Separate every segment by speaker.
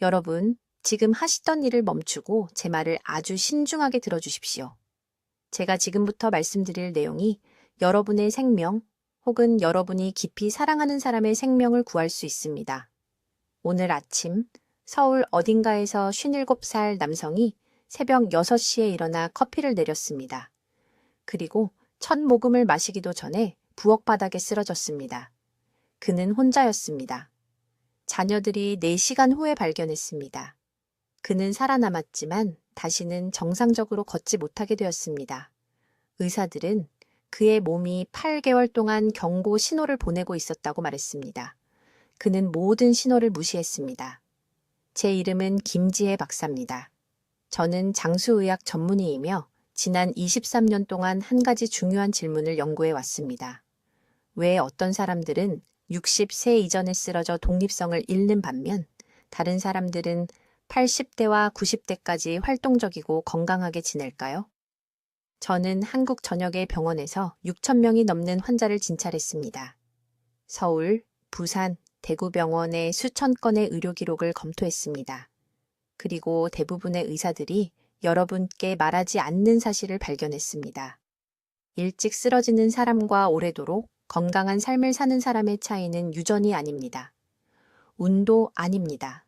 Speaker 1: 여러분, 지금 하시던 일을 멈추고 제 말을 아주 신중하게 들어주십시오. 제가 지금부터 말씀드릴 내용이 여러분의 생명 혹은 여러분이 깊이 사랑하는 사람의 생명을 구할 수 있습니다. 오늘 아침 서울 어딘가에서 57살 남성이 새벽 6시에 일어나 커피를 내렸습니다. 그리고 첫 모금을 마시기도 전에 부엌 바닥에 쓰러졌습니다. 그는 혼자였습니다. 자녀들이 4시간 후에 발견했습니다. 그는 살아남았지만 다시는 정상적으로 걷지 못하게 되었습니다. 의사들은 그의 몸이 8개월 동안 경고 신호를 보내고 있었다고 말했습니다. 그는 모든 신호를 무시했습니다. 제 이름은 김지혜 박사입니다. 저는 장수의학 전문의이며 지난 23년 동안 한 가지 중요한 질문을 연구해 왔습니다. 왜 어떤 사람들은 60세 이전에 쓰러져 독립성을 잃는 반면 다른 사람들은 80대와 90대까지 활동적이고 건강하게 지낼까요? 저는 한국 전역의 병원에서 6천 명이 넘는 환자를 진찰했습니다. 서울, 부산, 대구병원의 수천 건의 의료 기록을 검토했습니다. 그리고 대부분의 의사들이 여러분께 말하지 않는 사실을 발견했습니다. 일찍 쓰러지는 사람과 오래도록 건강한 삶을 사는 사람의 차이는 유전이 아닙니다. 운도 아닙니다.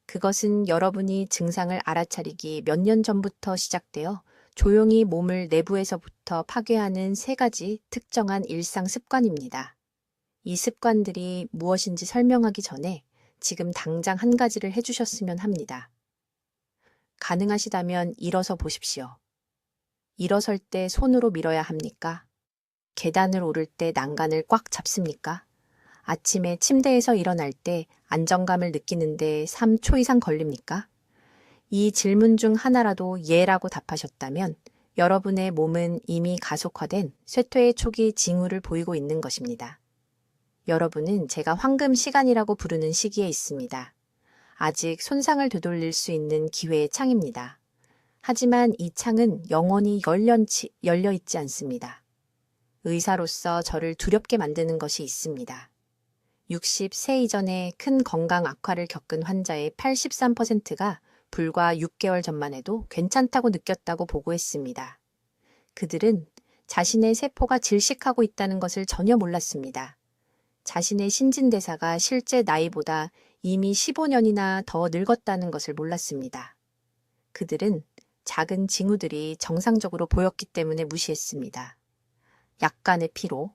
Speaker 1: 그것은 여러분이 증상을 알아차리기 몇 년 전부터 시작되어 조용히 몸을 내부에서부터 파괴하는 3가지 특정한 일상 습관입니다. 이 습관들이 무엇인지 설명하기 전에 지금 당장 한 가지를 해주셨으면 합니다. 가능하시다면 일어서 보십시오. 일어설 때 손으로 밀어야 합니까? 계단을 오를 때 난간을 꽉 잡습니까? 아침에 침대에서 일어날 때 안정감을 느끼는데 3초 이상 걸립니까? 이 질문 중 하나라도 예라고 답하셨다면 여러분의 몸은 이미 가속화된 쇠퇴의 초기 징후를 보이고 있는 것입니다. 여러분은 제가 황금 시간이라고 부르는 시기에 있습니다. 아직 손상을 되돌릴 수 있는 기회의 창입니다. 하지만 이 창은 영원히 열려 있지 않습니다. 의사로서 저를 두렵게 만드는 것이 있습니다. 60세 이전에 큰 건강 악화를 겪은 환자의 83%가 불과 6개월 전만 해도 괜찮다고 느꼈다고 보고했습니다. 그들은 자신의 세포가 질식하고 있다는 것을 전혀 몰랐습니다. 자신의 신진대사가 실제 나이보다 이미 15년이나 더 늙었다는 것을 몰랐습니다. 그들은 작은 징후들이 정상적으로 보였기 때문에 무시했습니다. 약간의 피로,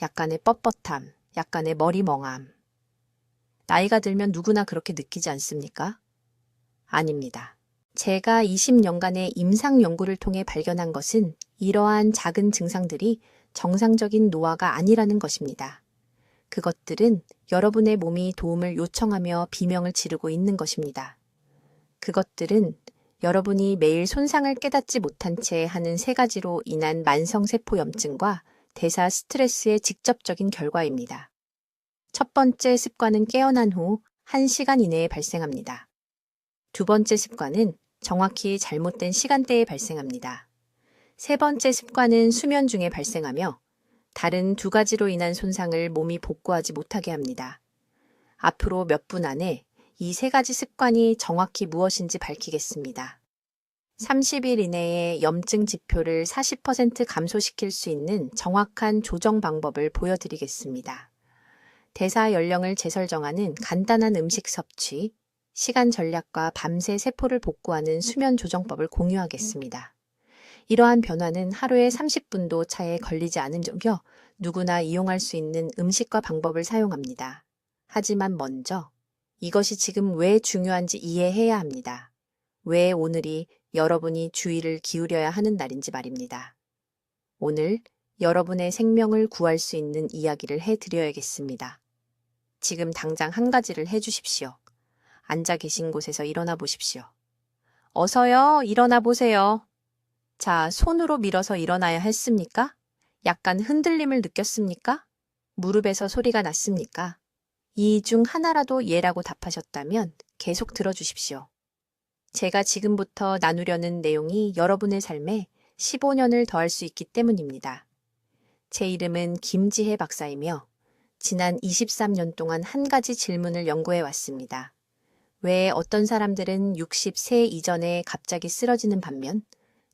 Speaker 1: 약간의 뻣뻣함, 약간의 머리 멍함. 나이가 들면 누구나 그렇게 느끼지 않습니까? 아닙니다. 제가 20년간의 임상 연구를 통해 발견한 것은 이러한 작은 증상들이 정상적인 노화가 아니라는 것입니다. 그것들은 여러분의 몸이 도움을 요청하며 비명을 지르고 있는 것입니다. 그것들은 여러분이 매일 손상을 깨닫지 못한 채 하는 3가지로 인한 만성세포염증과 대사 스트레스의 직접적인 결과입니다. 첫 번째 습관은 깨어난 후 1시간 이내에 발생합니다. 두 번째 습관은 정확히 잘못된 시간대에 발생합니다. 세 번째 습관은 수면 중에 발생하며 다른 2가지로 인한 손상을 몸이 복구하지 못하게 합니다. 앞으로 몇 분 안에 이 3가지 습관이 정확히 무엇인지 밝히겠습니다. 30일 이내에 염증 지표를 40% 감소시킬 수 있는 정확한 조정 방법을 보여드리겠습니다. 대사 연령을 재설정하는 간단한 음식 섭취, 시간 전략과 밤새 세포를 복구하는 수면 조정법을 공유하겠습니다. 이러한 변화는 하루에 30분도 차에 걸리지 않으며 누구나 이용할 수 있는 음식과 방법을 사용합니다. 하지만 먼저 이것이 지금 왜 중요한지 이해해야 합니다. 왜 오늘이 여러분이 주의를 기울여야 하는 날인지 말입니다. 오늘 여러분의 생명을 구할 수 있는 이야기를 해드려야겠습니다. 지금 당장 한 가지를 해주십시오. 앉아 계신 곳에서 일어나 보십시오. 어서요, 일어나 보세요. 자, 손으로 밀어서 일어나야 했습니까? 약간 흔들림을 느꼈습니까? 무릎에서 소리가 났습니까? 이 중 하나라도 예라고 답하셨다면 계속 들어주십시오. 제가 지금부터 나누려는 내용이 여러분의 삶에 15년을 더할 수 있기 때문입니다. 제 이름은 김지혜 박사이며 지난 23년 동안 한 가지 질문을 연구해 왔습니다. 왜 어떤 사람들은 60세 이전에 갑자기 쓰러지는 반면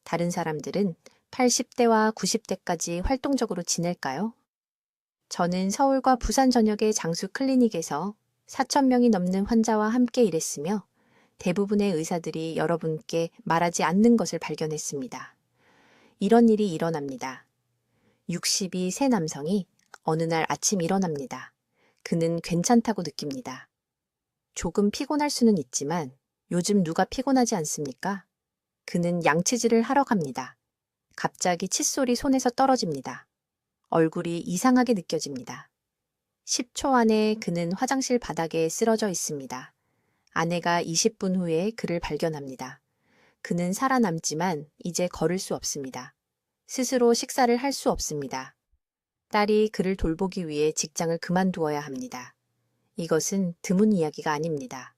Speaker 1: 다른 사람들은 80대와 90대까지 활동적으로 지낼까요? 저는 서울과 부산 전역의 장수 클리닉에서 4천 명이 넘는 환자와 함께 일했으며 대부분의 의사들이 여러분께 말하지 않는 것을 발견했습니다. 이런 일이 일어납니다. 60이 새 남성이 어느 날 아침 일어납니다. 그는 괜찮다고 느낍니다. 조금 피곤할 수는 있지만 요즘 누가 피곤하지 않습니까? 그는 양치질을 하러 갑니다. 갑자기 칫솔이 손에서 떨어집니다. 얼굴이 이상하게 느껴집니다. 10초 안에 그는 화장실 바닥에 쓰러져 있습니다. 아내가 20분 후에 그를 발견합니다. 그는 살아남지만 이제 걸을 수 없습니다. 스스로 식사를 할 수 없습니다. 딸이 그를 돌보기 위해 직장을 그만두어야 합니다. 이것은 드문 이야기가 아닙니다.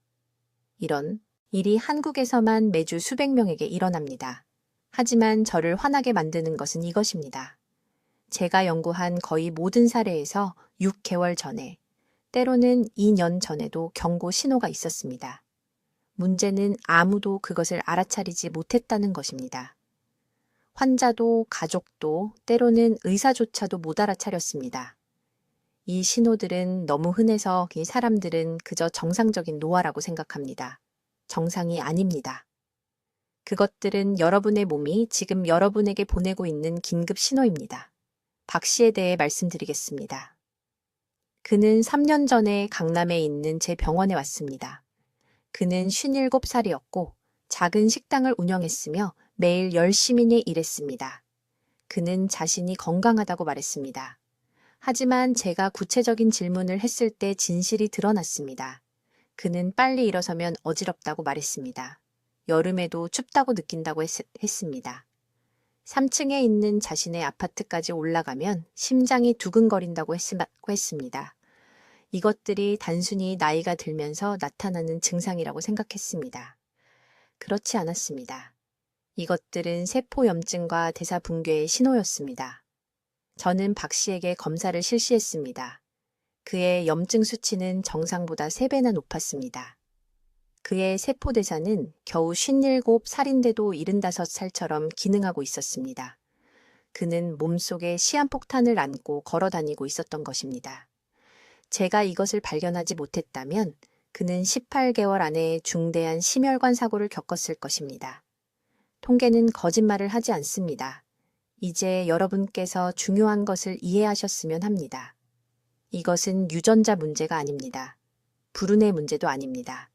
Speaker 1: 이런 일이 한국에서만 매주 수백 명에게 일어납니다. 하지만 저를 화나게 만드는 것은 이것입니다. 제가 연구한 거의 모든 사례에서 6개월 전에, 때로는 2년 전에도 경고 신호가 있었습니다. 문제는 아무도 그것을 알아차리지 못했다는 것입니다. 환자도 가족도 때로는 의사조차도 못 알아차렸습니다. 이 신호들은 너무 흔해서 이 사람들은 그저 정상적인 노화라고 생각합니다. 정상이 아닙니다. 그것들은 여러분의 몸이 지금 여러분에게 보내고 있는 긴급 신호입니다. 박 씨에 대해 말씀드리겠습니다. 그는 3년 전에 강남에 있는 제 병원에 왔습니다. 그는 57살이었고 작은 식당을 운영했으며 매일 열심히 일했습니다. 그는 자신이 건강하다고 말했습니다. 하지만 제가 구체적인 질문을 했을 때 진실이 드러났습니다. 그는 빨리 일어서면 어지럽다고 말했습니다. 여름에도 춥다고 느낀다고 했습니다. 3층에 있는 자신의 아파트까지 올라가면 심장이 두근거린다고 했습니다. 이것들이 단순히 나이가 들면서 나타나는 증상이라고 생각했습니다. 그렇지 않았습니다. 이것들은 세포염증과 대사붕괴의 신호였습니다. 저는 박 씨에게 검사를 실시했습니다. 그의 염증 수치는 정상보다 3배나 높았습니다. 그의 세포대사는 겨우 57살인데도 75살처럼 기능하고 있었습니다. 그는 몸속에 시한폭탄을 안고 걸어 다니고 있었던 것입니다. 제가 이것을 발견하지 못했다면 그는 18개월 안에 중대한 심혈관 사고를 겪었을 것입니다. 통계는 거짓말을 하지 않습니다. 이제 여러분께서 중요한 것을 이해하셨으면 합니다. 이것은 유전자 문제가 아닙니다. 불운의 문제도 아닙니다.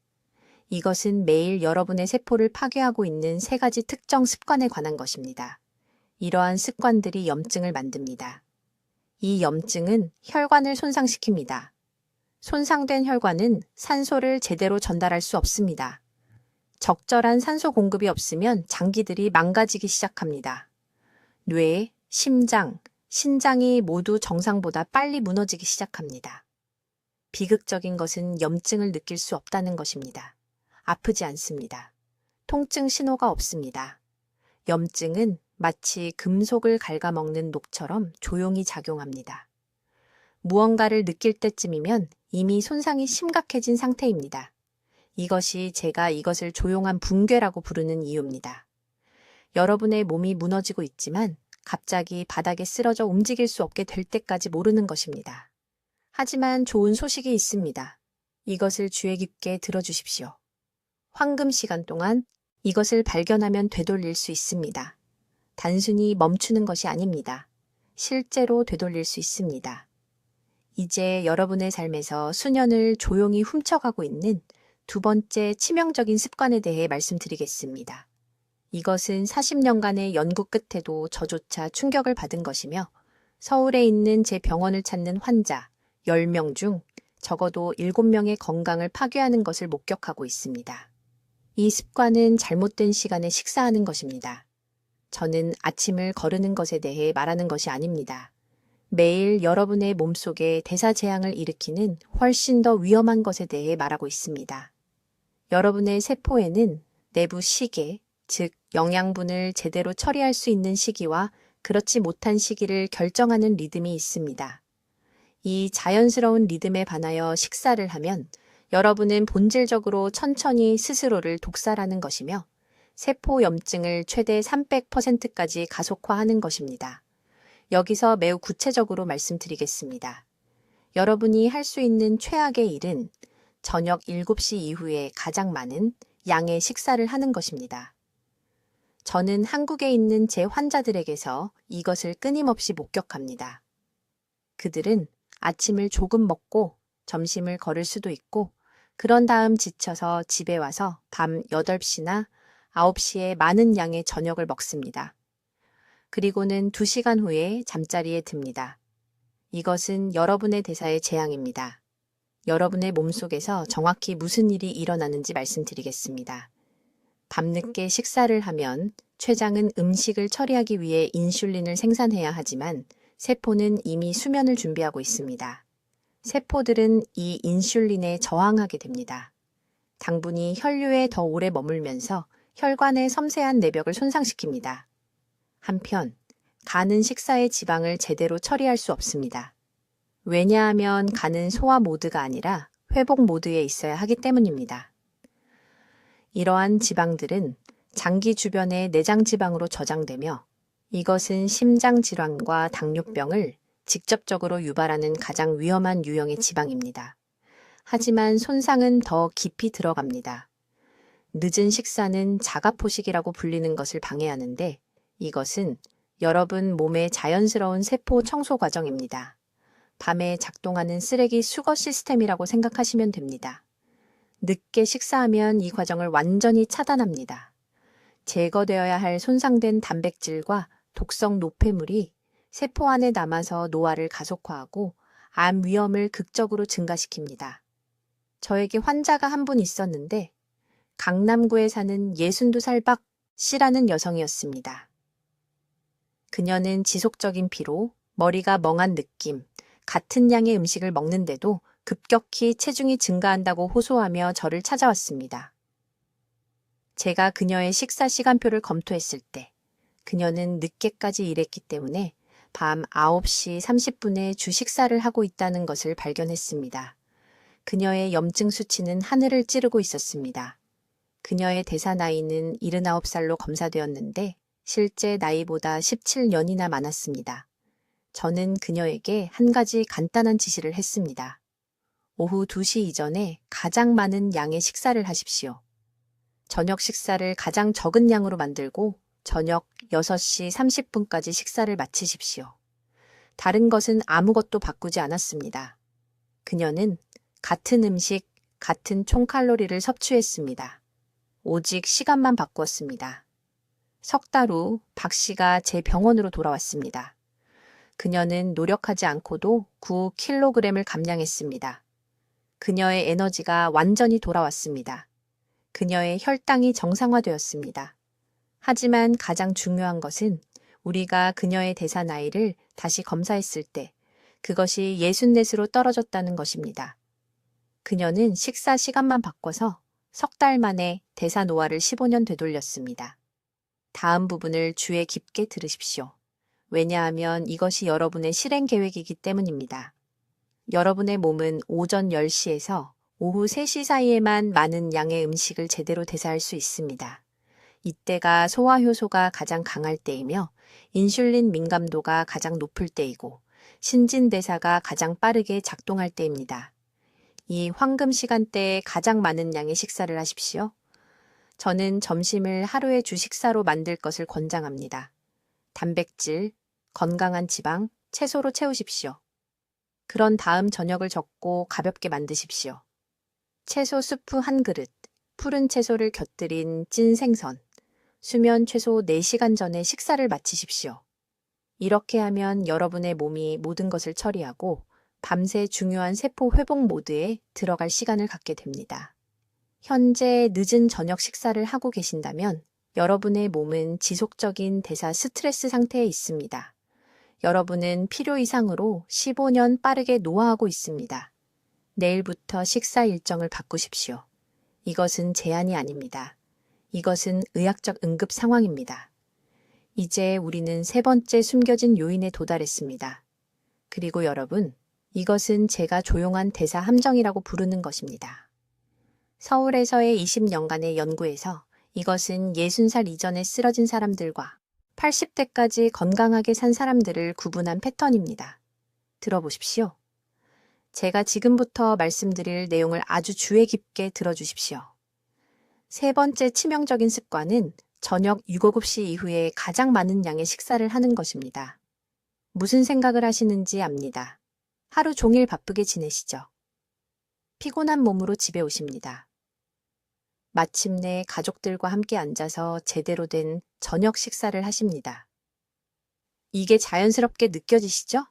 Speaker 1: 이것은 매일 여러분의 세포를 파괴하고 있는 3가지 특정 습관에 관한 것입니다. 이러한 습관들이 염증을 만듭니다. 이 염증은 혈관을 손상시킵니다. 손상된 혈관은 산소를 제대로 전달할 수 없습니다. 적절한 산소 공급이 없으면 장기들이 망가지기 시작합니다. 뇌, 심장, 신장이 모두 정상보다 빨리 무너지기 시작합니다. 비극적인 것은 염증을 느낄 수 없다는 것입니다. 아프지 않습니다. 통증 신호가 없습니다. 염증은 마치 금속을 갉아먹는 녹처럼 조용히 작용합니다. 무언가를 느낄 때쯤이면 이미 손상이 심각해진 상태입니다. 이것이 제가 이것을 조용한 붕괴라고 부르는 이유입니다. 여러분의 몸이 무너지고 있지만 갑자기 바닥에 쓰러져 움직일 수 없게 될 때까지 모르는 것입니다. 하지만 좋은 소식이 있습니다. 이것을 주의 깊게 들어주십시오. 황금 시간 동안 이것을 발견하면 되돌릴 수 있습니다. 단순히 멈추는 것이 아닙니다. 실제로 되돌릴 수 있습니다. 이제 여러분의 삶에서 수년을 조용히 훔쳐가고 있는 2번째 치명적인 습관에 대해 말씀드리겠습니다. 이것은 40년간의 연구 끝에도 저조차 충격을 받은 것이며 서울에 있는 제 병원을 찾는 환자 10명 중 적어도 7명의 건강을 파괴하는 것을 목격하고 있습니다. 이 습관은 잘못된 시간에 식사하는 것입니다. 저는 아침을 거르는 것에 대해 말하는 것이 아닙니다. 매일 여러분의 몸속에 대사 재앙을 일으키는 훨씬 더 위험한 것에 대해 말하고 있습니다. 여러분의 세포에는 내부 시계, 즉 영양분을 제대로 처리할 수 있는 시기와 그렇지 못한 시기를 결정하는 리듬이 있습니다. 이 자연스러운 리듬에 반하여 식사를 하면 여러분은 본질적으로 천천히 스스로를 독살하는 것이며 세포 염증을 최대 300%까지 가속화하는 것입니다. 여기서 매우 구체적으로 말씀드리겠습니다. 여러분이 할 수 있는 최악의 일은 저녁 7시 이후에 가장 많은 양의 식사를 하는 것입니다. 저는 한국에 있는 제 환자들에게서 이것을 끊임없이 목격합니다. 그들은 아침을 조금 먹고 점심을 거를 수도 있고 그런 다음 지쳐서 집에 와서 밤 8시나 9시에 많은 양의 저녁을 먹습니다. 그리고는 2시간 후에 잠자리에 듭니다. 이것은 여러분의 대사의 재앙입니다. 여러분의 몸속에서 정확히 무슨 일이 일어나는지 말씀드리겠습니다. 밤늦게 식사를 하면 췌장은 음식을 처리하기 위해 인슐린을 생산해야 하지만 세포는 이미 수면을 준비하고 있습니다. 세포들은 이 인슐린에 저항하게 됩니다. 당분이 혈류에 더 오래 머물면서 혈관의 섬세한 내벽을 손상시킵니다. 한편, 간은 식사의 지방을 제대로 처리할 수 없습니다. 왜냐하면 간은 소화 모드가 아니라 회복 모드에 있어야 하기 때문입니다. 이러한 지방들은 장기 주변의 내장 지방으로 저장되며 이것은 심장 질환과 당뇨병을 직접적으로 유발하는 가장 위험한 유형의 지방입니다. 하지만 손상은 더 깊이 들어갑니다. 늦은 식사는 자가포식이라고 불리는 것을 방해하는데 이것은 여러분 몸의 자연스러운 세포 청소 과정입니다. 밤에 작동하는 쓰레기 수거 시스템이라고 생각하시면 됩니다. 늦게 식사하면 이 과정을 완전히 차단합니다. 제거되어야 할 손상된 단백질과 독성 노폐물이 세포 안에 남아서 노화를 가속화하고 암 위험을 극적으로 증가시킵니다. 저에게 환자가 한 분 있었는데 강남구에 사는 62살 박 씨라는 여성이었습니다. 그녀는 지속적인 피로, 머리가 멍한 느낌, 같은 양의 음식을 먹는데도 급격히 체중이 증가한다고 호소하며 저를 찾아왔습니다. 제가 그녀의 식사 시간표를 검토했을 때 그녀는 늦게까지 일했기 때문에 밤 9시 30분에 주 식사를 하고 있다는 것을 발견했습니다. 그녀의 염증 수치는 하늘을 찌르고 있었습니다. 그녀의 대사 나이는 79살로 검사되었는데 실제 나이보다 17년이나 많았습니다. 저는 그녀에게 한 가지 간단한 지시를 했습니다. 오후 2시 이전에 가장 많은 양의 식사를 하십시오. 저녁 식사를 가장 적은 양으로 만들고 저녁 6시 30분까지 식사를 마치십시오. 다른 것은 아무것도 바꾸지 않았습니다. 그녀는 같은 음식, 같은 총칼로리를 섭취했습니다. 오직 시간만 바꾸었습니다. 석 달 후 박 씨가 제 병원으로 돌아왔습니다. 그녀는 노력하지 않고도 9kg을 감량했습니다. 그녀의 에너지가 완전히 돌아왔습니다. 그녀의 혈당이 정상화되었습니다. 하지만 가장 중요한 것은 우리가 그녀의 대사 나이를 다시 검사했을 때 그것이 64으로 떨어졌다는 것입니다. 그녀는 식사 시간만 바꿔서 석 달 만에 대사 노화를 15년 되돌렸습니다. 다음 부분을 주의 깊게 들으십시오. 왜냐하면 이것이 여러분의 실행 계획이기 때문입니다. 여러분의 몸은 오전 10시에서 오후 3시 사이에만 많은 양의 음식을 제대로 대사할 수 있습니다. 이때가 소화 효소가 가장 강할 때이며 인슐린 민감도가 가장 높을 때이고 신진대사가 가장 빠르게 작동할 때입니다. 이 황금 시간대에 가장 많은 양의 식사를 하십시오. 저는 점심을 하루의 주식사로 만들 것을 권장합니다. 단백질, 건강한 지방, 채소로 채우십시오. 그런 다음 저녁을 적고 가볍게 만드십시오. 채소 수프 1그릇, 푸른 채소를 곁들인 찐 생선, 수면 최소 4시간 전에 식사를 마치십시오. 이렇게 하면 여러분의 몸이 모든 것을 처리하고 밤새 중요한 세포 회복 모드에 들어갈 시간을 갖게 됩니다. 현재 늦은 저녁 식사를 하고 계신다면 여러분의 몸은 지속적인 대사 스트레스 상태에 있습니다. 여러분은 필요 이상으로 15년 빠르게 노화하고 있습니다. 내일부터 식사 일정을 바꾸십시오. 이것은 제한이 아닙니다. 이것은 의학적 응급 상황입니다. 이제 우리는 3번째 숨겨진 요인에 도달했습니다. 그리고 여러분, 이것은 제가 조용한 대사 함정이라고 부르는 것입니다. 서울에서의 20년간의 연구에서 이것은 60살 이전에 쓰러진 사람들과 80대까지 건강하게 산 사람들을 구분한 패턴입니다. 들어보십시오. 제가 지금부터 말씀드릴 내용을 아주 주의 깊게 들어주십시오. 세 번째 치명적인 습관은 저녁 6, 7시 이후에 가장 많은 양의 식사를 하는 것입니다. 무슨 생각을 하시는지 압니다. 하루 종일 바쁘게 지내시죠. 피곤한 몸으로 집에 오십니다. 마침내 가족들과 함께 앉아서 제대로 된 저녁 식사를 하십니다. 이게 자연스럽게 느껴지시죠?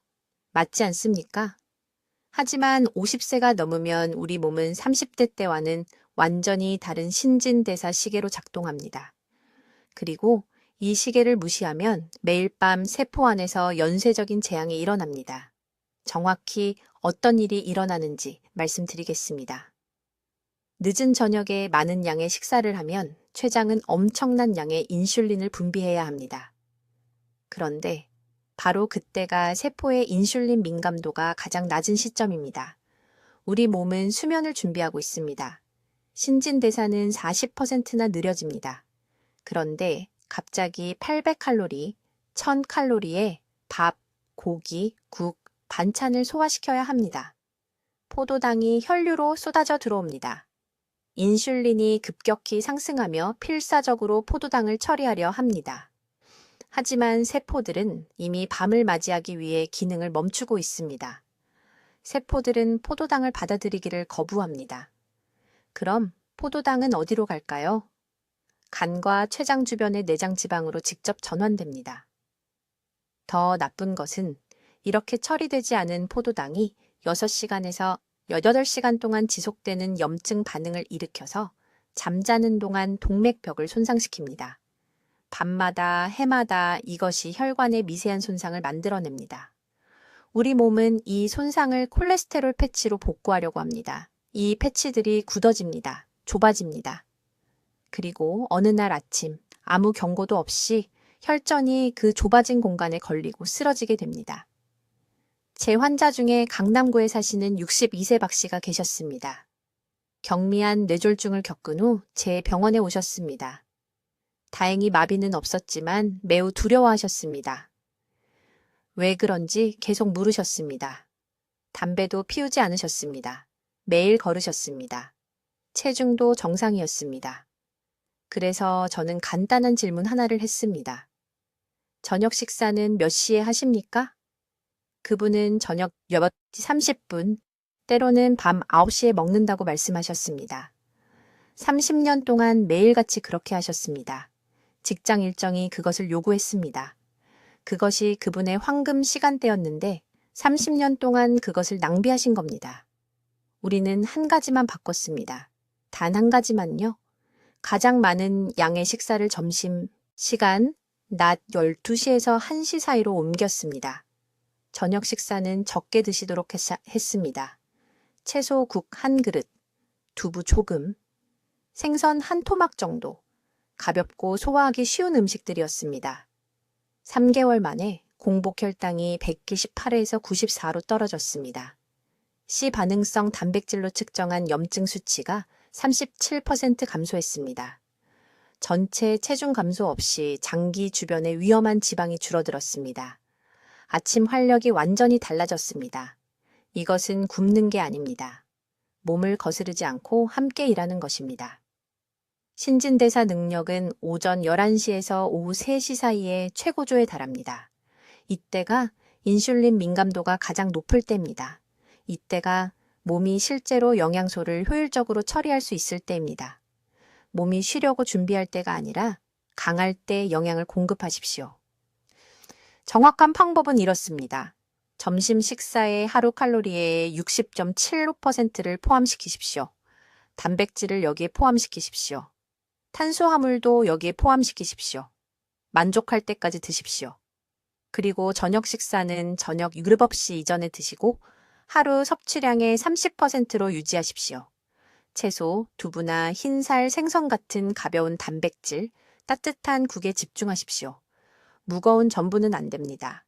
Speaker 1: 맞지 않습니까? 하지만 50세가 넘으면 우리 몸은 30대 때와는 완전히 다른 신진대사 시계로 작동합니다. 그리고 이 시계를 무시하면 매일 밤 세포 안에서 연쇄적인 재앙이 일어납니다. 정확히 어떤 일이 일어나는지 말씀드리겠습니다. 늦은 저녁에 많은 양의 식사를 하면 췌장은 엄청난 양의 인슐린을 분비해야 합니다. 그런데 바로 그때가 세포의 인슐린 민감도가 가장 낮은 시점입니다. 우리 몸은 수면을 준비하고 있습니다. 신진대사는 40%나 느려집니다. 그런데 갑자기 800칼로리, 1000칼로리의 밥, 고기, 국, 반찬을 소화시켜야 합니다. 포도당이 혈류로 쏟아져 들어옵니다. 인슐린이 급격히 상승하며 필사적으로 포도당을 처리하려 합니다. 하지만 세포들은 이미 밤을 맞이하기 위해 기능을 멈추고 있습니다. 세포들은 포도당을 받아들이기를 거부합니다. 그럼 포도당은 어디로 갈까요? 간과 췌장 주변의 내장 지방으로 직접 전환됩니다. 더 나쁜 것은 이렇게 처리되지 않은 포도당이 6시간에서 8시간 동안 지속되는 염증 반응을 일으켜서 잠자는 동안 동맥벽을 손상시킵니다. 밤마다 해마다 이것이 혈관의 미세한 손상을 만들어냅니다. 우리 몸은 이 손상을 콜레스테롤 패치로 복구하려고 합니다. 이 패치들이 굳어집니다. 좁아집니다. 그리고 어느 날 아침 아무 경고도 없이 혈전이 그 좁아진 공간에 걸리고 쓰러지게 됩니다. 제 환자 중에 강남구에 사시는 62세 박 씨가 계셨습니다. 경미한 뇌졸중을 겪은 후 제 병원에 오셨습니다. 다행히 마비는 없었지만 매우 두려워하셨습니다. 왜 그런지 계속 물으셨습니다. 담배도 피우지 않으셨습니다. 매일 걸으셨습니다. 체중도 정상이었습니다. 그래서 저는 간단한 질문 하나를 했습니다. 저녁 식사는 몇 시에 하십니까? 그분은 저녁 8시 30분, 때로는 밤 9시에 먹는다고 말씀하셨습니다. 30년 동안 매일같이 그렇게 하셨습니다. 직장 일정이 그것을 요구했습니다. 그것이 그분의 황금 시간대였는데 30년 동안 그것을 낭비하신 겁니다. 우리는 한 가지만 바꿨습니다. 단 한 가지만요. 가장 많은 양의 식사를 점심 시간 낮 12시에서 1시 사이로 옮겼습니다. 저녁 식사는 적게 드시도록 했습니다. 채소 국 한 그릇, 두부 조금, 생선 한 토막 정도, 가볍고 소화하기 쉬운 음식들이었습니다. 3개월 만에 공복 혈당이 128에서 94로 떨어졌습니다. C 반응성 단백질로 측정한 염증 수치가 37% 감소했습니다. 전체 체중 감소 없이 장기 주변의 위험한 지방이 줄어들었습니다. 아침 활력이 완전히 달라졌습니다. 이것은 굶는 게 아닙니다. 몸을 거스르지 않고 함께 일하는 것입니다. 신진대사 능력은 오전 11시에서 오후 3시 사이에 최고조에 달합니다. 이때가 인슐린 민감도가 가장 높을 때입니다. 이때가 몸이 실제로 영양소를 효율적으로 처리할 수 있을 때입니다. 몸이 쉬려고 준비할 때가 아니라 강할 때 영양을 공급하십시오. 정확한 방법은 이렇습니다. 점심 식사의 하루 칼로리의 60.75%를 포함시키십시오. 단백질을 여기에 포함시키십시오. 탄수화물도 여기에 포함시키십시오. 만족할 때까지 드십시오. 그리고 저녁 식사는 저녁 7시 이전에 드시고 하루 섭취량의 30%로 유지하십시오. 채소, 두부나 흰살, 생선 같은 가벼운 단백질, 따뜻한 국에 집중하십시오. 무거운 전분은 안 됩니다.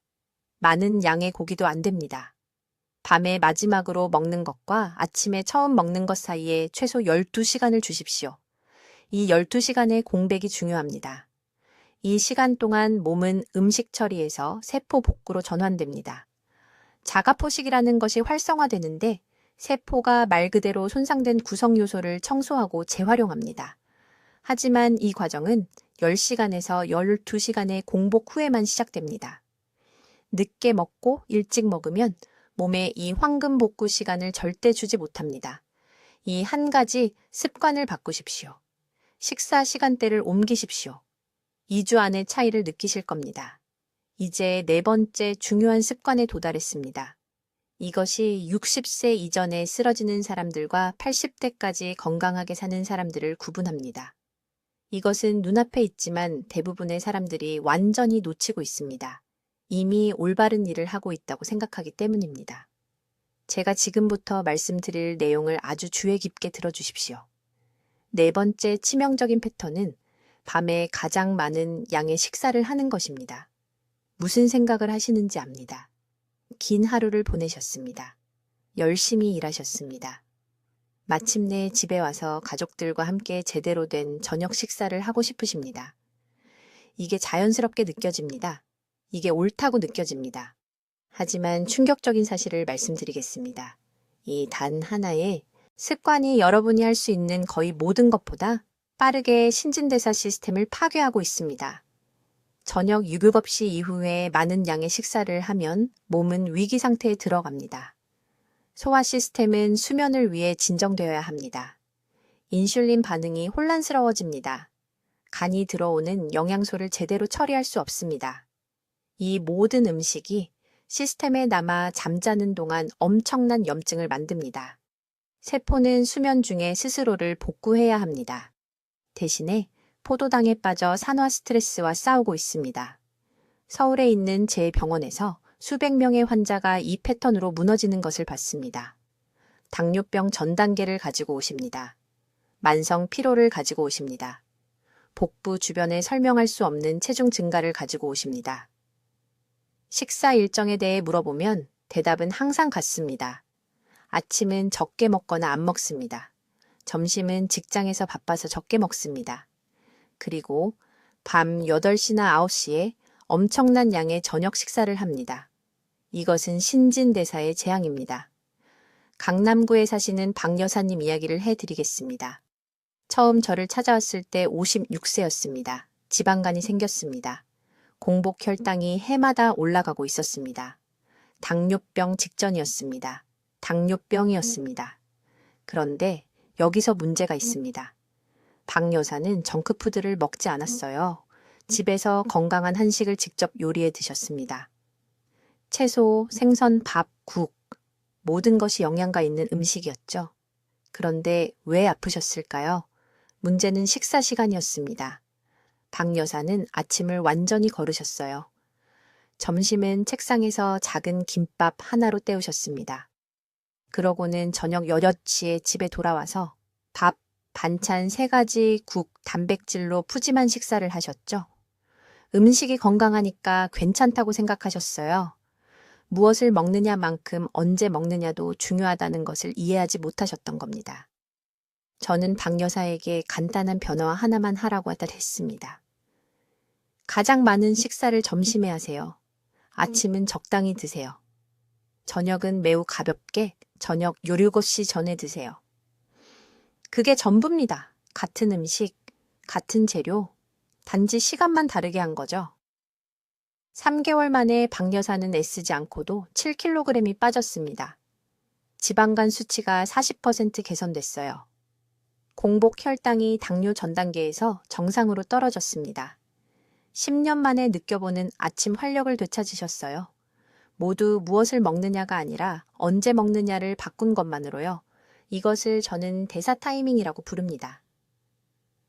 Speaker 1: 많은 양의 고기도 안 됩니다. 밤에 마지막으로 먹는 것과 아침에 처음 먹는 것 사이에 최소 12시간을 주십시오. 이 12시간의 공백이 중요합니다. 이 시간 동안 몸은 음식 처리에서 세포 복구로 전환됩니다. 자가포식이라는 것이 활성화되는데 세포가 말 그대로 손상된 구성 요소를 청소하고 재활용합니다. 하지만 이 과정은 10시간에서 12시간의 공복 후에만 시작됩니다. 늦게 먹고 일찍 먹으면 몸에 이 황금 복구 시간을 절대 주지 못합니다. 이 한 가지 습관을 바꾸십시오. 식사 시간대를 옮기십시오. 2주 안에 차이를 느끼실 겁니다. 이제 네 번째 중요한 습관에 도달했습니다. 이것이 60세 이전에 쓰러지는 사람들과 80대까지 건강하게 사는 사람들을 구분합니다. 이것은 눈앞에 있지만 대부분의 사람들이 완전히 놓치고 있습니다. 이미 올바른 일을 하고 있다고 생각하기 때문입니다. 제가 지금부터 말씀드릴 내용을 아주 주의 깊게 들어주십시오. 네 번째 치명적인 패턴은 밤에 가장 많은 양의 식사를 하는 것입니다. 무슨 생각을 하시는지 압니다. 긴 하루를 보내셨습니다. 열심히 일하셨습니다. 마침내 집에 와서 가족들과 함께 제대로 된 저녁 식사를 하고 싶으십니다. 이게 자연스럽게 느껴집니다. 이게 옳다고 느껴집니다. 하지만 충격적인 사실을 말씀드리겠습니다. 이 단 하나의 습관이 여러분이 할 수 있는 거의 모든 것보다 빠르게 신진대사 시스템을 파괴하고 있습니다. 저녁 유급 없이 이후에 많은 양의 식사를 하면 몸은 위기 상태에 들어갑니다. 소화 시스템은 수면을 위해 진정되어야 합니다. 인슐린 반응이 혼란스러워집니다. 간이 들어오는 영양소를 제대로 처리할 수 없습니다. 이 모든 음식이 시스템에 남아 잠자는 동안 엄청난 염증을 만듭니다. 세포는 수면 중에 스스로를 복구해야 합니다. 대신에 포도당에 빠져 산화 스트레스와 싸우고 있습니다. 서울에 있는 제 병원에서 수백 명의 환자가 이 패턴으로 무너지는 것을 봤습니다. 당뇨병 전 단계를 가지고 오십니다. 만성 피로를 가지고 오십니다. 복부 주변에 설명할 수 없는 체중 증가를 가지고 오십니다. 식사 일정에 대해 물어보면 대답은 항상 같습니다. 아침은 적게 먹거나 안 먹습니다. 점심은 직장에서 바빠서 적게 먹습니다. 그리고 밤 8시나 9시에 엄청난 양의 저녁 식사를 합니다. 이것은 신진대사의 재앙입니다. 강남구에 사시는 박 여사님 이야기를 해드리겠습니다. 처음 저를 찾아왔을 때 56세였습니다. 지방간이 생겼습니다. 공복 혈당이 해마다 올라가고 있었습니다. 당뇨병 직전이었습니다. 당뇨병이었습니다. 그런데 여기서 문제가 있습니다. 박 여사는 정크푸드를 먹지 않았어요. 집에서 건강한 한식을 직접 요리해 드셨습니다. 채소, 생선, 밥, 국, 모든 것이 영양가 있는 음식이었죠. 그런데 왜 아프셨을까요? 문제는 식사 시간이었습니다. 박 여사는 아침을 완전히 거르셨어요. 점심은 책상에서 작은 김밥 하나로 때우셨습니다. 그러고는 저녁 8시에 집에 돌아와서 밥, 반찬 3가지, 국, 단백질로 푸짐한 식사를 하셨죠. 음식이 건강하니까 괜찮다고 생각하셨어요. 무엇을 먹느냐만큼 언제 먹느냐도 중요하다는 것을 이해하지 못하셨던 겁니다. 저는 박 여사에게 간단한 변화 하나만 하라고 했습니다. 가장 많은 식사를 점심에 하세요. 아침은 적당히 드세요. 저녁은 매우 가볍게 저녁 7시 전에 드세요. 그게 전부입니다. 같은 음식, 같은 재료, 단지 시간만 다르게 한 거죠. 3개월 만에 박 여사는 애쓰지 않고도 7kg이 빠졌습니다. 지방간 수치가 40% 개선됐어요. 공복 혈당이 당뇨 전 단계에서 정상으로 떨어졌습니다. 10년 만에 느껴보는 아침 활력을 되찾으셨어요. 모두 무엇을 먹느냐가 아니라 언제 먹느냐를 바꾼 것만으로요. 이것을 저는 대사 타이밍이라고 부릅니다.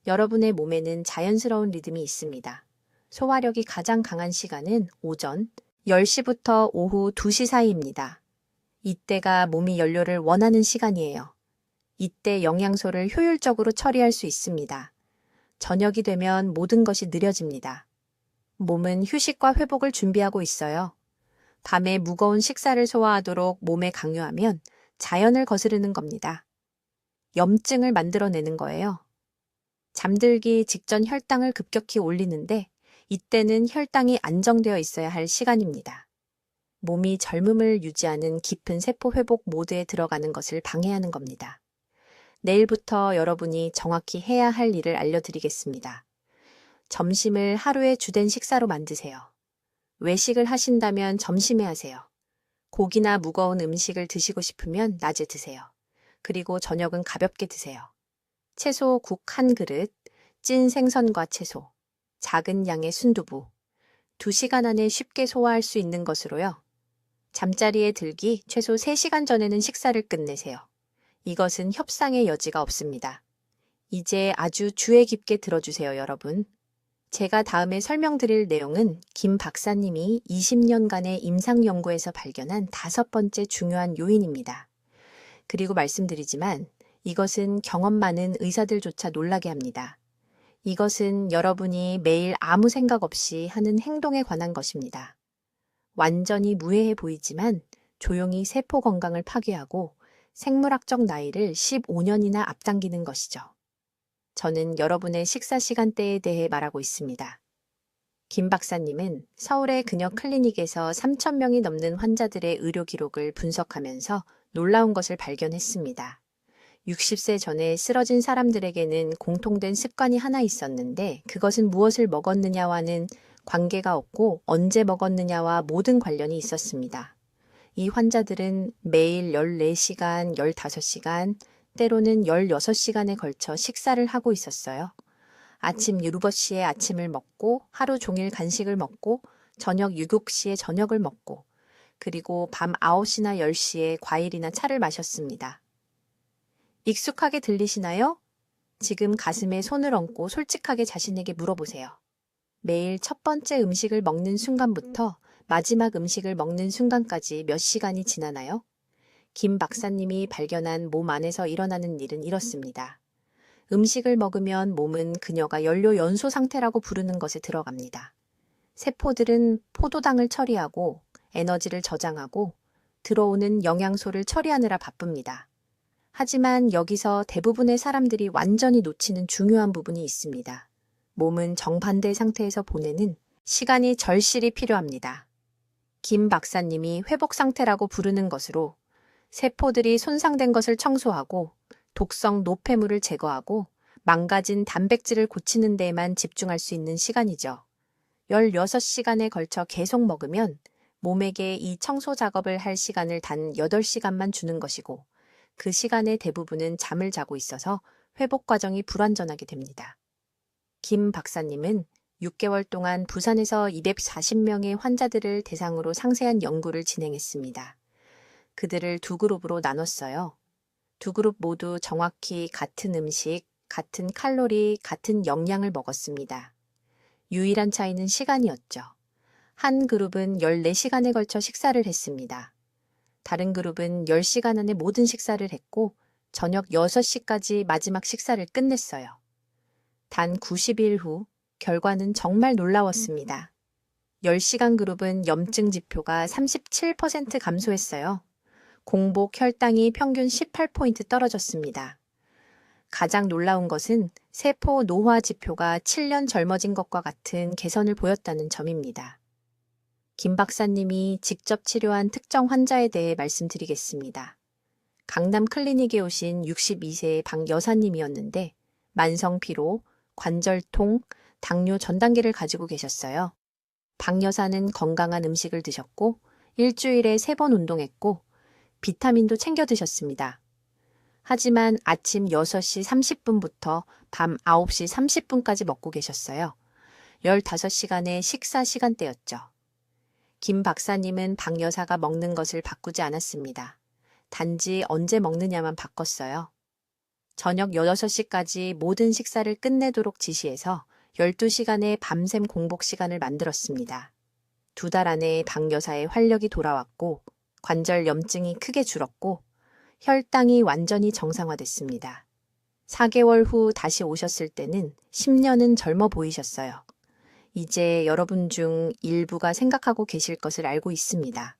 Speaker 1: 여러분의 몸에는 자연스러운 리듬이 있습니다. 소화력이 가장 강한 시간은 오전 10시부터 오후 2시 사이입니다. 이때가 몸이 연료를 원하는 시간이에요. 이때 영양소를 효율적으로 처리할 수 있습니다. 저녁이 되면 모든 것이 느려집니다. 몸은 휴식과 회복을 준비하고 있어요. 밤에 무거운 식사를 소화하도록 몸에 강요하면 자연을 거스르는 겁니다. 염증을 만들어내는 거예요. 잠들기 직전 혈당을 급격히 올리는데 이때는 혈당이 안정되어 있어야 할 시간입니다. 몸이 젊음을 유지하는 깊은 세포 회복 모드에 들어가는 것을 방해하는 겁니다. 내일부터 여러분이 정확히 해야 할 일을 알려드리겠습니다. 점심을 하루의 주된 식사로 만드세요. 외식을 하신다면 점심에 하세요. 고기나 무거운 음식을 드시고 싶으면 낮에 드세요. 그리고 저녁은 가볍게 드세요. 채소 국 한 그릇, 찐 생선과 채소, 작은 양의 순두부, 2시간 안에 쉽게 소화할 수 있는 것으로요. 잠자리에 들기 최소 3시간 전에는 식사를 끝내세요. 이것은 협상의 여지가 없습니다. 이제 아주 주의 깊게 들어주세요, 여러분. 제가 다음에 설명드릴 내용은 김 박사님이 20년간의 임상 연구에서 발견한 5번째 중요한 요인입니다. 그리고 말씀드리지만 이것은 경험 많은 의사들조차 놀라게 합니다. 이것은 여러분이 매일 아무 생각 없이 하는 행동에 관한 것입니다. 완전히 무해해 보이지만 조용히 세포 건강을 파괴하고 생물학적 나이를 15년이나 앞당기는 것이죠. 저는 여러분의 식사 시간대에 대해 말하고 있습니다. 김 박사님은 서울의 근역 클리닉에서 3,000명이 넘는 환자들의 의료 기록을 분석하면서 놀라운 것을 발견했습니다. 60세 전에 쓰러진 사람들에게는 공통된 습관이 하나 있었는데 그것은 무엇을 먹었느냐와는 관계가 없고 언제 먹었느냐와 모든 관련이 있었습니다. 이 환자들은 매일 14시간, 15시간, 때로는 16시간에 걸쳐 식사를 하고 있었어요. 아침 7시에 아침을 먹고 하루 종일 간식을 먹고 저녁 7시에 저녁을 먹고 그리고 밤 9시나 10시에 과일이나 차를 마셨습니다. 익숙하게 들리시나요? 지금 가슴에 손을 얹고 솔직하게 자신에게 물어보세요. 매일 첫 번째 음식을 먹는 순간부터 마지막 음식을 먹는 순간까지 몇 시간이 지나나요? 김 박사님이 발견한 몸 안에서 일어나는 일은 이렇습니다. 음식을 먹으면 몸은 그녀가 연료 연소 상태라고 부르는 것에 들어갑니다. 세포들은 포도당을 처리하고 에너지를 저장하고 들어오는 영양소를 처리하느라 바쁩니다. 하지만 여기서 대부분의 사람들이 완전히 놓치는 중요한 부분이 있습니다. 몸은 정반대 상태에서 보내는 시간이 절실히 필요합니다. 김 박사님이 회복 상태라고 부르는 것으로 세포들이 손상된 것을 청소하고 독성 노폐물을 제거하고 망가진 단백질을 고치는 데에만 집중할 수 있는 시간이죠. 16시간에 걸쳐 계속 먹으면 몸에게 이 청소 작업을 할 시간을 단 8시간만 주는 것이고 그 시간의 대부분은 잠을 자고 있어서 회복 과정이 불완전하게 됩니다. 김 박사님은 6개월 동안 부산에서 240명의 환자들을 대상으로 상세한 연구를 진행했습니다. 그들을 2그룹으로 나눴어요. 2그룹 모두 정확히 같은 음식, 같은 칼로리, 같은 영양을 먹었습니다. 유일한 차이는 시간이었죠. 한 그룹은 14시간에 걸쳐 식사를 했습니다. 다른 그룹은 10시간 안에 모든 식사를 했고 저녁 6시까지 마지막 식사를 끝냈어요. 단 90일 후 결과는 정말 놀라웠습니다. 10시간 그룹은 염증 지표가 37% 감소했어요. 공복 혈당이 평균 18포인트 떨어졌습니다. 가장 놀라운 것은 세포 노화 지표가 7년 젊어진 것과 같은 개선을 보였다는 점입니다. 김 박사님이 직접 치료한 특정 환자에 대해 말씀드리겠습니다. 강남 클리닉에 오신 62세의 박 여사님이었는데 만성 피로, 관절통, 당뇨 전 단계를 가지고 계셨어요. 박 여사는 건강한 음식을 드셨고 일주일에 3번 운동했고 비타민도 챙겨 드셨습니다. 하지만 아침 6시 30분부터 밤 9시 30분까지 먹고 계셨어요. 15시간의 식사 시간대였죠. 김 박사님은 박 여사가 먹는 것을 바꾸지 않았습니다. 단지 언제 먹느냐만 바꿨어요. 저녁 6시까지 모든 식사를 끝내도록 지시해서 12시간의 밤샘 공복 시간을 만들었습니다. 2달 안에 박 여사의 활력이 돌아왔고 관절 염증이 크게 줄었고 혈당이 완전히 정상화됐습니다. 4개월 후 다시 오셨을 때는 10년은 젊어 보이셨어요. 이제 여러분 중 일부가 생각하고 계실 것을 알고 있습니다.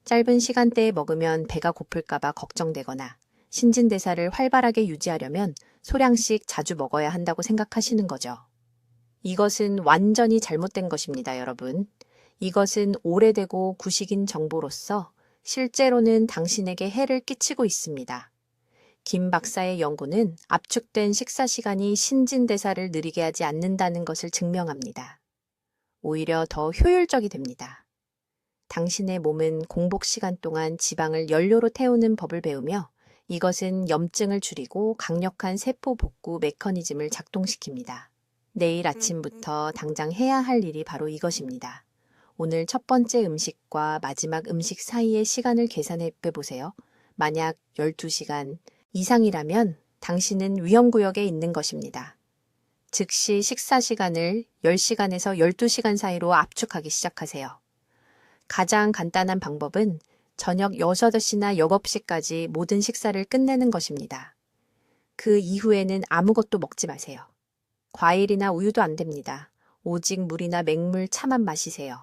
Speaker 1: 짧은 시간대에 먹으면 배가 고플까봐 걱정되거나 신진대사를 활발하게 유지하려면 소량씩 자주 먹어야 한다고 생각하시는 거죠. 이것은 완전히 잘못된 것입니다, 여러분. 이것은 오래되고 구식인 정보로서 실제로는 당신에게 해를 끼치고 있습니다. 김 박사의 연구는 압축된 식사 시간이 신진대사를 느리게 하지 않는다는 것을 증명합니다. 오히려 더 효율적이 됩니다. 당신의 몸은 공복 시간 동안 지방을 연료로 태우는 법을 배우며 이것은 염증을 줄이고 강력한 세포 복구 메커니즘을 작동시킵니다. 내일 아침부터 당장 해야 할 일이 바로 이것입니다. 오늘 첫 번째 음식과 마지막 음식 사이의 시간을 계산해 보세요. 만약 12시간 이상이라면 당신은 위험구역에 있는 것입니다. 즉시 식사 시간을 10시간에서 12시간 사이로 압축하기 시작하세요. 가장 간단한 방법은 저녁 6, 5시나 7시까지 모든 식사를 끝내는 것입니다. 그 이후에는 아무것도 먹지 마세요. 과일이나 우유도 안 됩니다. 오직 물이나 맹물, 차만 마시세요.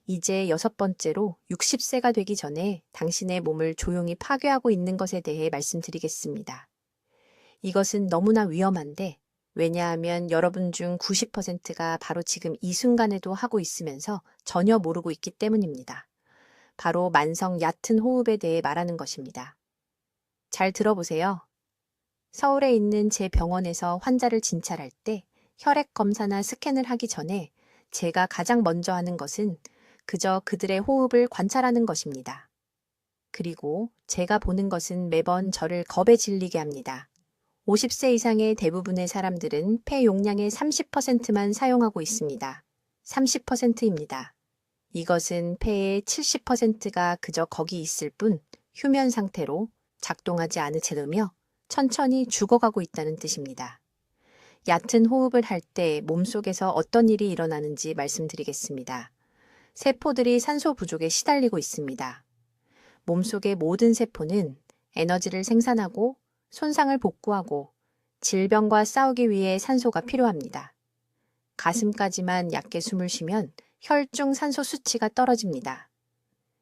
Speaker 1: 이제 6번째로 60세가 되기 전에 당신의 몸을 조용히 파괴하고 있는 것에 대해 말씀드리겠습니다. 이것은 너무나 위험한데 왜냐하면 여러분 중 90%가 바로 지금 이 순간에도 하고 있으면서 전혀 모르고 있기 때문입니다. 바로 만성 얕은 호흡에 대해 말하는 것입니다. 잘 들어보세요. 서울에 있는 제 병원에서 환자를 진찰할 때 혈액 검사나 스캔을 하기 전에 제가 가장 먼저 하는 것은 그저 그들의 호흡을 관찰하는 것입니다. 그리고 제가 보는 것은 매번 저를 겁에 질리게 합니다. 50세 이상의 대부분의 사람들은 폐 용량의 30%만 사용하고 있습니다. 30%입니다. 이것은 폐의 70%가 그저 거기 있을 뿐 휴면 상태로 작동하지 않은 채로며 천천히 죽어가고 있다는 뜻입니다. 얕은 호흡을 할 때 몸속에서 어떤 일이 일어나는지 말씀드리겠습니다. 세포들이 산소 부족에 시달리고 있습니다. 몸속의 모든 세포는 에너지를 생산하고 손상을 복구하고 질병과 싸우기 위해 산소가 필요합니다. 가슴까지만 얕게 숨을 쉬면 혈중 산소 수치가 떨어집니다.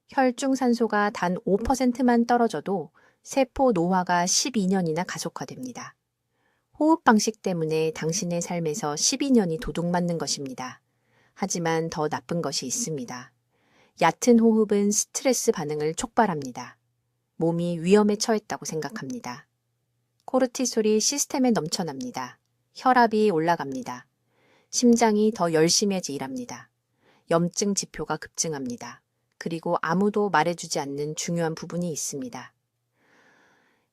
Speaker 1: 혈중 산소가 단 5%만 떨어져도 세포 노화가 12년이나 가속화됩니다. 호흡 방식 때문에 당신의 삶에서 12년이 도둑맞는 것입니다. 하지만 더 나쁜 것이 있습니다. 얕은 호흡은 스트레스 반응을 촉발합니다. 몸이 위험에 처했다고 생각합니다. 코르티솔이 시스템에 넘쳐납니다. 혈압이 올라갑니다. 심장이 더 열심히 일합니다. 염증 지표가 급증합니다. 그리고 아무도 말해주지 않는 중요한 부분이 있습니다.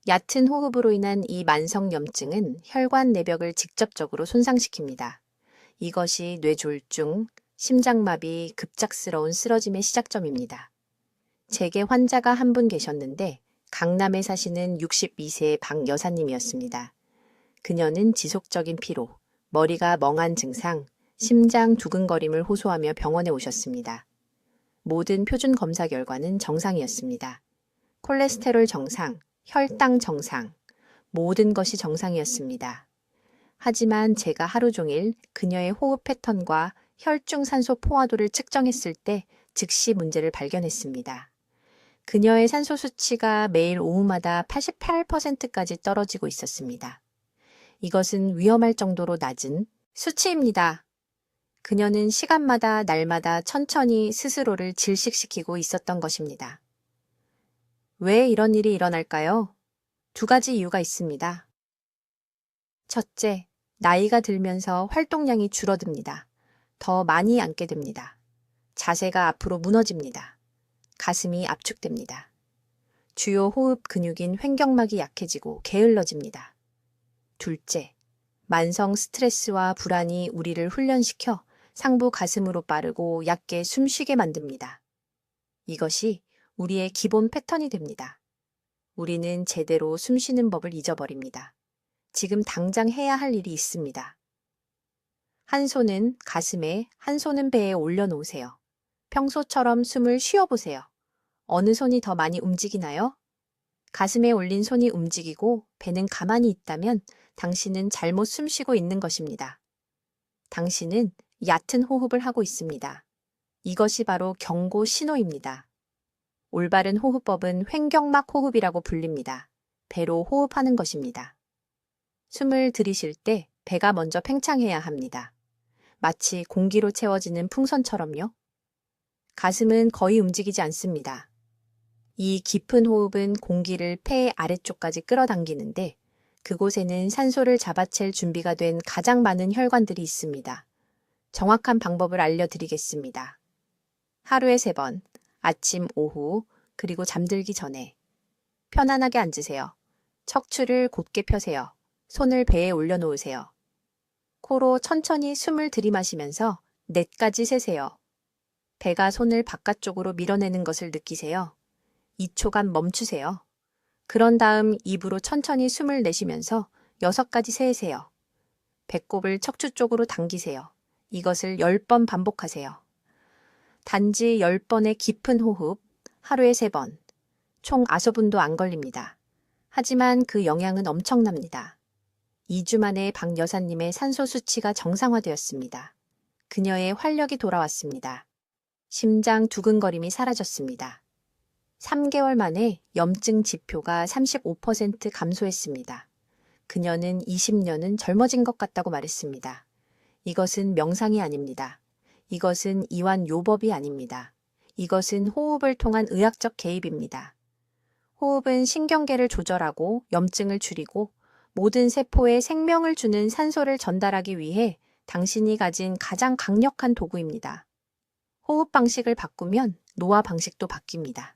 Speaker 1: 얕은 호흡으로 인한 이 만성 염증은 혈관 내벽을 직접적으로 손상시킵니다. 이것이 뇌졸중, 심장마비, 급작스러운 쓰러짐의 시작점입니다. 제게 환자가 한 분 계셨는데 강남에 사시는 62세의 박 여사님이었습니다. 그녀는 지속적인 피로, 머리가 멍한 증상, 심장 두근거림을 호소하며 병원에 오셨습니다. 모든 표준 검사 결과는 정상이었습니다. 콜레스테롤 정상, 혈당 정상, 모든 것이 정상이었습니다. 하지만 제가 하루 종일 그녀의 호흡 패턴과 혈중 산소 포화도를 측정했을 때 즉시 문제를 발견했습니다. 그녀의 산소 수치가 매일 오후마다 88%까지 떨어지고 있었습니다. 이것은 위험할 정도로 낮은 수치입니다. 그녀는 시간마다 날마다 천천히 스스로를 질식시키고 있었던 것입니다. 왜 이런 일이 일어날까요? 2가지 이유가 있습니다. 첫째, 나이가 들면서 활동량이 줄어듭니다. 더 많이 앉게 됩니다. 자세가 앞으로 무너집니다. 가슴이 압축됩니다. 주요 호흡 근육인 횡격막이 약해지고 게을러집니다. 둘째, 만성 스트레스와 불안이 우리를 훈련시켜 상부 가슴으로 빠르고 얕게 숨쉬게 만듭니다. 이것이 우리의 기본 패턴이 됩니다. 우리는 제대로 숨쉬는 법을 잊어버립니다. 지금 당장 해야 할 일이 있습니다. 한 손은 가슴에, 한 손은 배에 올려놓으세요. 평소처럼 숨을 쉬어보세요. 어느 손이 더 많이 움직이나요? 가슴에 올린 손이 움직이고 배는 가만히 있다면 당신은 잘못 숨쉬고 있는 것입니다. 당신은 얕은 호흡을 하고 있습니다. 이것이 바로 경고 신호입니다. 올바른 호흡법은 횡격막 호흡이라고 불립니다. 배로 호흡하는 것입니다. 숨을 들이쉴 때 배가 먼저 팽창해야 합니다. 마치 공기로 채워지는 풍선처럼요. 가슴은 거의 움직이지 않습니다. 이 깊은 호흡은 공기를 폐의 아래쪽까지 끌어당기는데 그곳에는 산소를 잡아챌 준비가 된 가장 많은 혈관들이 있습니다. 정확한 방법을 알려드리겠습니다. 하루에 3번, 아침, 오후, 그리고 잠들기 전에. 편안하게 앉으세요. 척추를 곧게 펴세요. 손을 배에 올려놓으세요. 코로 천천히 숨을 들이마시면서 넷까지 세세요. 배가 손을 바깥쪽으로 밀어내는 것을 느끼세요. 2초간 멈추세요. 그런 다음 입으로 천천히 숨을 내쉬면서 6가지 세세요. 배꼽을 척추 쪽으로 당기세요. 이것을 10번 반복하세요. 단지 10번의 깊은 호흡, 하루에 3번. 총 9분도 안 걸립니다. 하지만 그 영향은 엄청납니다. 2주 만에 박 여사님의 산소 수치가 정상화되었습니다. 그녀의 활력이 돌아왔습니다. 심장 두근거림이 사라졌습니다. 3개월 만에 염증 지표가 35% 감소했습니다. 그녀는 20년은 젊어진 것 같다고 말했습니다. 이것은 명상이 아닙니다. 이것은 이완요법이 아닙니다. 이것은 호흡을 통한 의학적 개입입니다. 호흡은 신경계를 조절하고 염증을 줄이고 모든 세포에 생명을 주는 산소를 전달하기 위해 당신이 가진 가장 강력한 도구입니다. 호흡 방식을 바꾸면 노화 방식도 바뀝니다.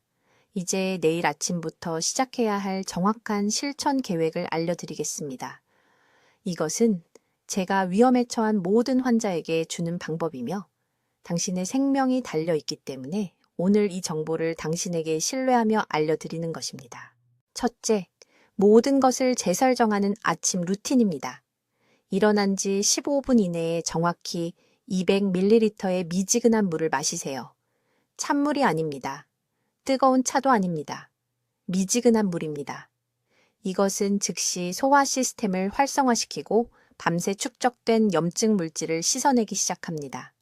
Speaker 1: 이제 내일 아침부터 시작해야 할 정확한 실천 계획을 알려드리겠습니다. 이것은 제가 위험에 처한 모든 환자에게 주는 방법이며 당신의 생명이 달려있기 때문에 오늘 이 정보를 당신에게 신뢰하며 알려드리는 것입니다. 첫째, 모든 것을 재설정하는 아침 루틴입니다. 일어난 지 15분 이내에 정확히 200ml의 미지근한 물을 마시세요. 찬물이 아닙니다. 뜨거운 차도 아닙니다. 미지근한 물입니다. 이것은 즉시 소화 시스템을 활성화시키고 밤새 축적된 염증 물질을 씻어내기 시작합니다.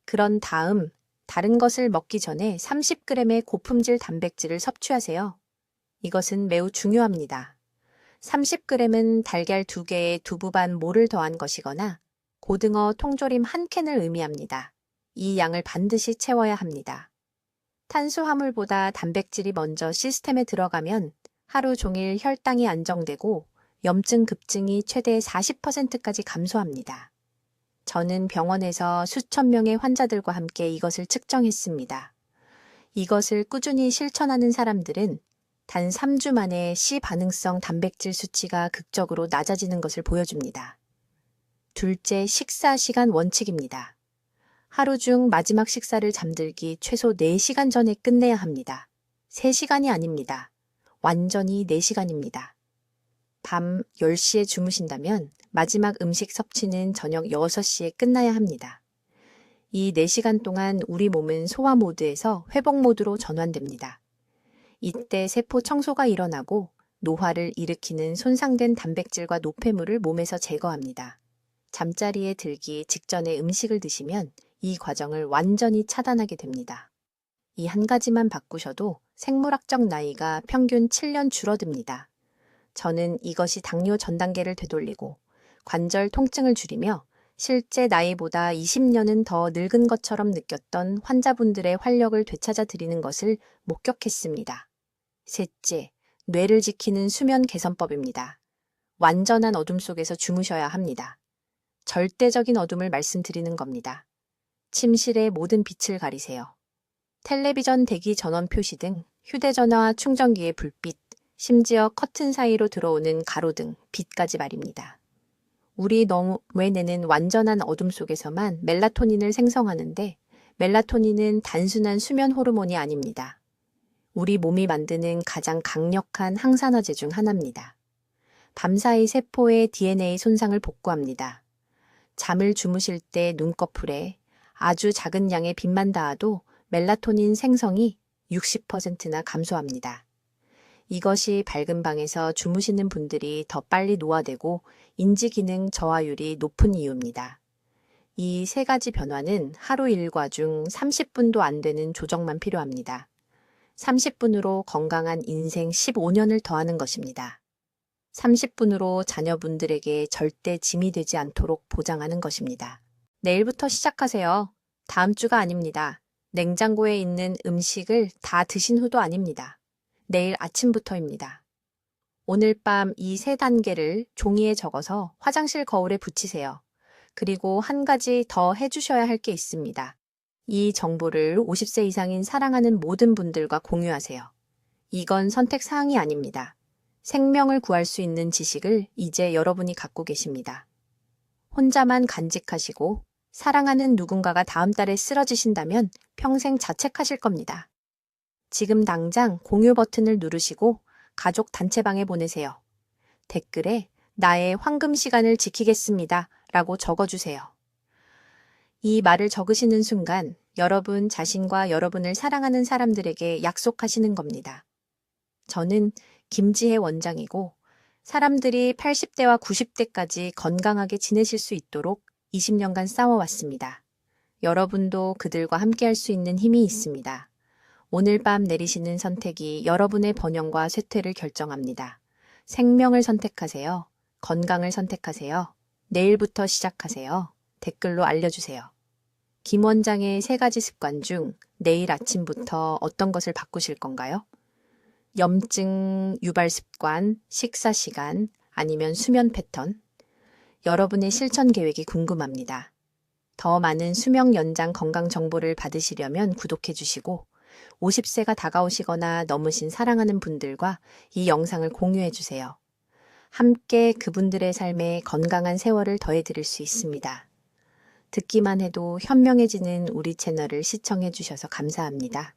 Speaker 1: 그런 다음 다른 것을 먹기 전에 30g의 고품질 단백질을 섭취하세요. 이것은 매우 중요합니다. 30g은 달걀 2개에 두부 반 모를 더한 것이거나 고등어 통조림 1캔을 의미합니다. 이 양을 반드시 채워야 합니다. 탄수화물보다 단백질이 먼저 시스템에 들어가면 하루 종일 혈당이 안정되고 염증 급증이 최대 40%까지 감소합니다. 저는 병원에서 수천 명의 환자들과 함께 이것을 측정했습니다. 이것을 꾸준히 실천하는 사람들은 단 3주 만에 시반응성 단백질 수치가 극적으로 낮아지는 것을 보여줍니다. 둘째, 식사 시간 원칙입니다. 하루 중 마지막 식사를 잠들기 최소 4시간 전에 끝내야 합니다. 3시간이 아닙니다. 완전히 4시간입니다. 밤 10시에 주무신다면 마지막 음식 섭취는 저녁 6시에 끝나야 합니다. 이 4시간 동안 우리 몸은 소화 모드에서 회복 모드로 전환됩니다. 이때 세포 청소가 일어나고 노화를 일으키는 손상된 단백질과 노폐물을 몸에서 제거합니다. 잠자리에 들기 직전에 음식을 드시면 이 과정을 완전히 차단하게 됩니다. 이 한 가지만 바꾸셔도 생물학적 나이가 평균 7년 줄어듭니다. 저는 이것이 당뇨 전 단계를 되돌리고 관절 통증을 줄이며 실제 나이보다 20년은 더 늙은 것처럼 느꼈던 환자분들의 활력을 되찾아 드리는 것을 목격했습니다. 셋째, 뇌를 지키는 수면 개선법입니다. 완전한 어둠 속에서 주무셔야 합니다. 절대적인 어둠을 말씀드리는 겁니다. 침실의 모든 빛을 가리세요. 텔레비전 대기 전원 표시 등 휴대전화 충전기의 불빛, 심지어 커튼 사이로 들어오는 가로등, 빛까지 말입니다. 우리 뇌는 완전한 어둠 속에서만 멜라토닌을 생성하는데 멜라토닌은 단순한 수면 호르몬이 아닙니다. 우리 몸이 만드는 가장 강력한 항산화제 중 하나입니다. 밤사이 세포의 DNA 손상을 복구합니다. 잠을 주무실 때 눈꺼풀에 아주 작은 양의 빛만 닿아도 멜라토닌 생성이 60%나 감소합니다. 이것이 밝은 방에서 주무시는 분들이 더 빨리 노화되고 인지기능 저하율이 높은 이유입니다. 이 세 가지 변화는 하루 일과 중 30분도 안 되는 조정만 필요합니다. 30분으로 건강한 인생 15년을 더하는 것입니다. 30분으로 자녀분들에게 절대 짐이 되지 않도록 보장하는 것입니다. 내일부터 시작하세요. 다음 주가 아닙니다. 냉장고에 있는 음식을 다 드신 후도 아닙니다. 내일 아침부터입니다. 오늘 밤 이 세 단계를 종이에 적어서 화장실 거울에 붙이세요. 그리고 한 가지 더 해주셔야 할 게 있습니다. 이 정보를 50세 이상인 사랑하는 모든 분들과 공유하세요. 이건 선택 사항이 아닙니다. 생명을 구할 수 있는 지식을 이제 여러분이 갖고 계십니다. 혼자만 간직하시고 사랑하는 누군가가 다음 달에 쓰러지신다면 평생 자책하실 겁니다. 지금 당장 공유 버튼을 누르시고 가족 단체방에 보내세요. 댓글에 나의 황금 시간을 지키겠습니다 라고 적어주세요. 이 말을 적으시는 순간 여러분 자신과 여러분을 사랑하는 사람들에게 약속하시는 겁니다. 저는 김지혜 원장이고 사람들이 80대와 90대까지 건강하게 지내실 수 있도록 20년간 싸워왔습니다. 여러분도 그들과 함께할 수 있는 힘이 있습니다. 오늘 밤 내리시는 선택이 여러분의 번영과 쇠퇴를 결정합니다. 생명을 선택하세요. 건강을 선택하세요. 내일부터 시작하세요. 댓글로 알려주세요. 김 원장의 3가지 습관 중 내일 아침부터 어떤 것을 바꾸실 건가요? 염증 유발 습관, 식사 시간, 아니면 수면 패턴? 여러분의 실천 계획이 궁금합니다. 더 많은 수명 연장 건강 정보를 받으시려면 구독해 주시고 50세가 다가오시거나 넘으신 사랑하는 분들과 이 영상을 공유해 주세요. 함께 그분들의 삶에 건강한 세월을 더해 드릴 수 있습니다. 듣기만 해도 현명해지는 우리 채널을 시청해 주셔서 감사합니다.